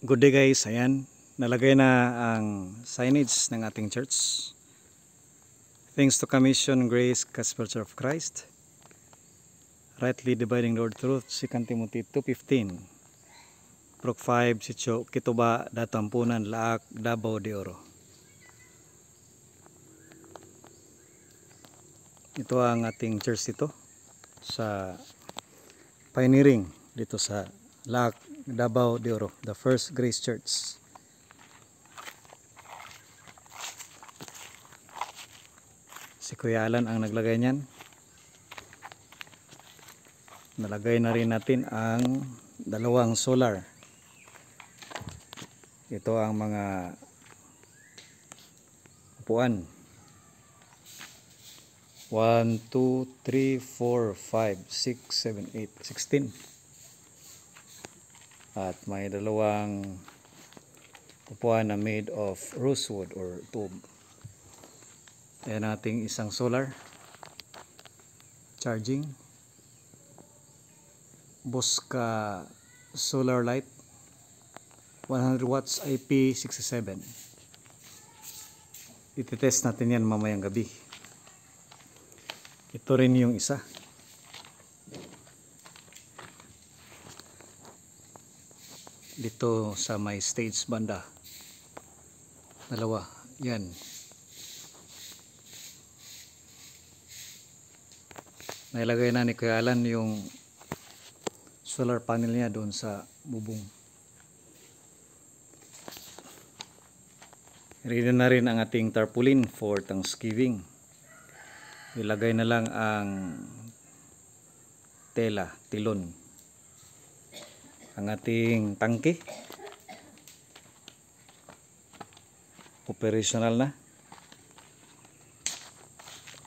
Good day guys, ayan, nalagay na ang signage ng ating church. Thanks to Commission Grace Gospel Church of Christ, rightly dividing the word of truth, 2 Timothy 2:15. Prok 5, Sitio Kituba, Datampunan, Laak, Davao de Oro. Ito ang ating church dito sa pioneering dito sa Laak, Davao de Oro, the First Grace Church. Si Kuya Alan ang naglagay niyan. Nalagay na rin natin ang dalawang solar. Ito ang mga upuan. 1, 2, 3, 4, 5, 6, 7, 8, 16. At may dalawang upuan na made of rosewood or tube. Ayan ating isang solar charging. Bosca solar light 100 watts IP67. Ititest natin yan mamayang gabi. Ito rin yung isa. Dito sa may stage banda. Dalawa. Yan. Nailagay na ni Kuya Alan yung solar panel niya doon sa bubong. Ready na rin ang ating tarpaulin for Thanksgiving. Ilagay na lang ang tela, tilon. Ang ating tangke. Operational na.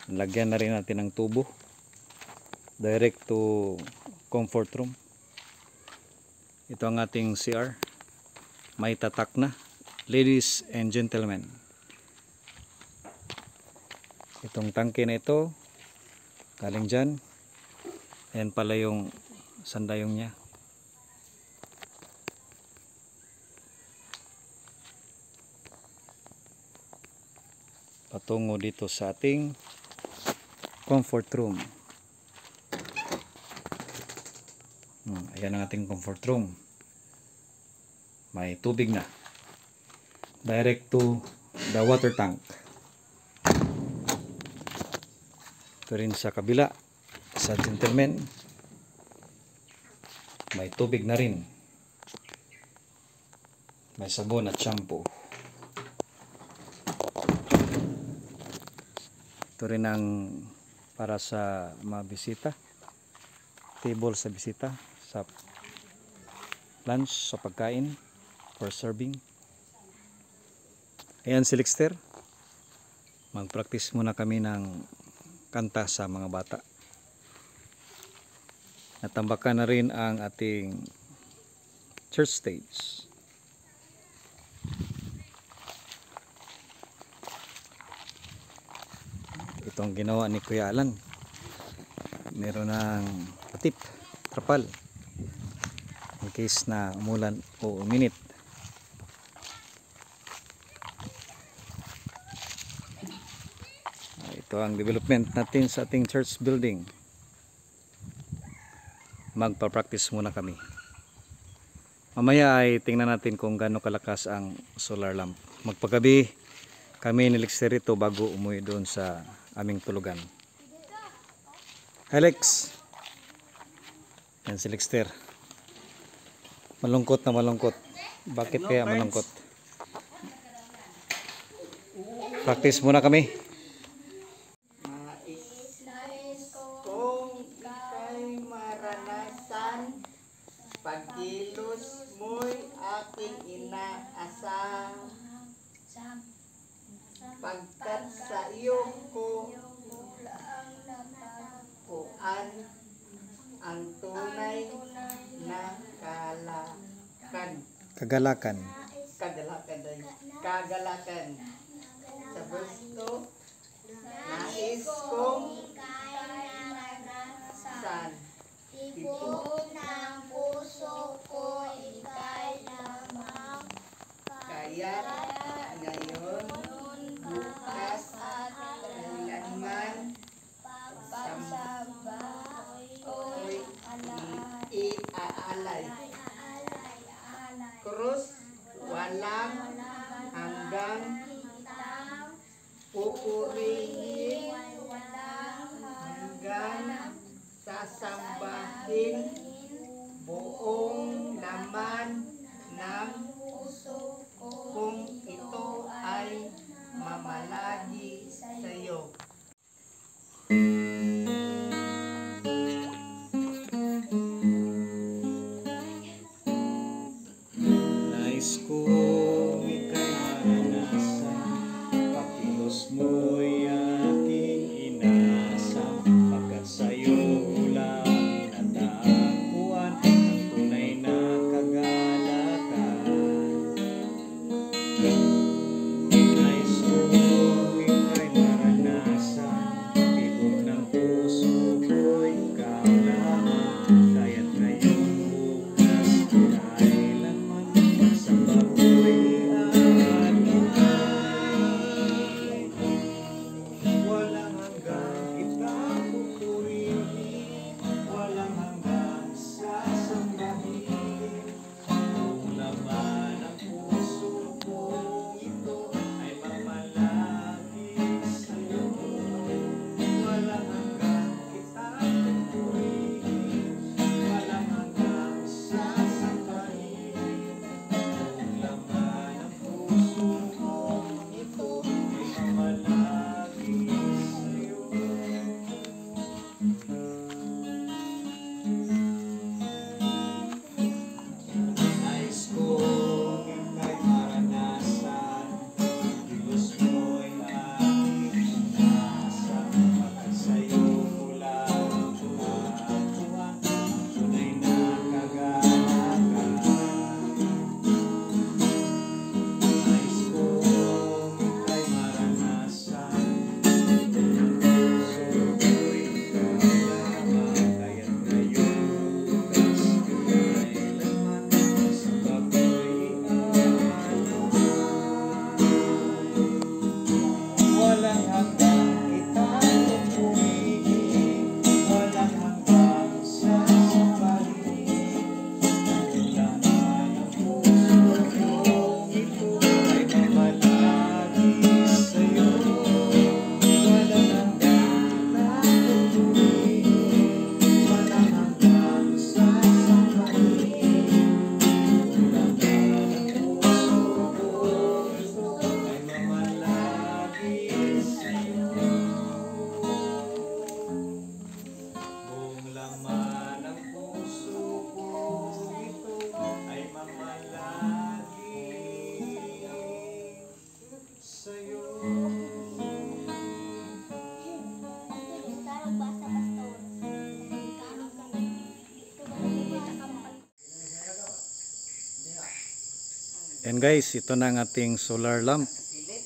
Lagyan na rin natin ng tubo. Direct to comfort room. Ito ang ating CR. May tatak na. Ladies and gentlemen. Itong tangke na ito, galing dyan. Ayan pala yung sandayong niya. Patungo dito sa ating comfort room. Ayan ang ating comfort room. May tubig na. Direct to the water tank. Ito rin sa kabila, sa gentleman. May tubig na rin. May sabon at shampoo. Ito rin ang para sa mga bisita. Table sa bisita. Sa lunch, sa pagkain. For serving. Ayan si Lixter. Mag-practice muna kami ng kanta sa mga bata. Natambakan na rin ang ating church stage. Itong ginawa ni Kuya Alan. Meron ng patip, trapal. In case na umulan o uminit. Ito ang development natin sa ating church building. Magpa-practice muna kami. Mamaya ay tingnan natin kung gaano kalakas ang solar lamp. Magpagabi kami ni Lexter ito bago umuwi doon sa aming tulugan. Hi Lex! Yan si Lexter. Malungkot na malungkot. Bakit kaya malungkot? Practice muna kami. Kung ika'y maranasan, pagkilos mo'y aking inaasam. Pagkat sa iyo ko kuan ang tunay na Kagalakan. Kagalakan sa gusto nais kong san Tibok ng puso ko, ika'y lamang And guys, ito na ang ating solar lamp.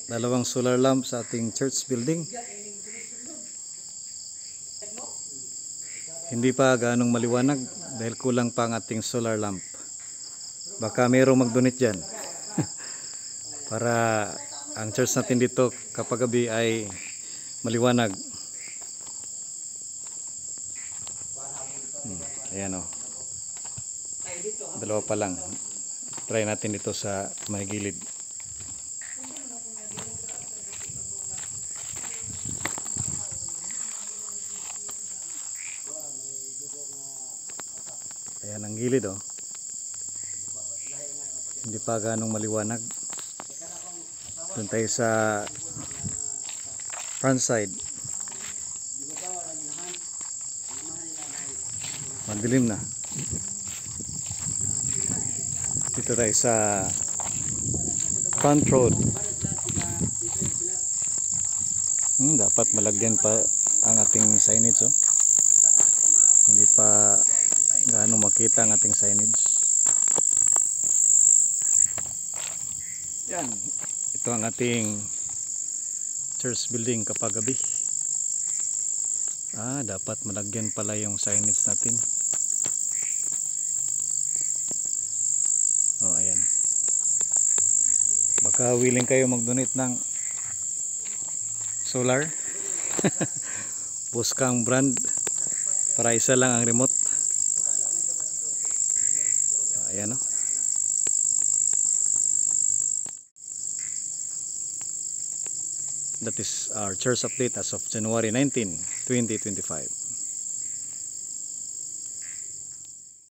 Dalawang solar lamp sa ating church building. Hindi pa gaanong maliwanag dahil kulang pa ang ating solar lamp. Baka mayroong mag-donate dyan. Para ang church natin dito kapag gabi ay maliwanag. Ayan o. Dalawa pa lang. Try natin dito sa may gilid. Ayan ang gilid oh. Hindi pa ganong maliwanag. Doon tayo sa front side. Madilim na. Dito tayo sa front road. Dapat malagyan pa ang ating signage oh. Hindi pa gaano makita ang ating signage. Yan. Ito ang ating church building kapag gabi. Dapat malagyan pala yung signage natin. Oh, ayan. Baka willing kayo mag-donate ng solar. Buskang brand para isa lang ang remote. Ayan oh. That is our church update as of January 19, 2025.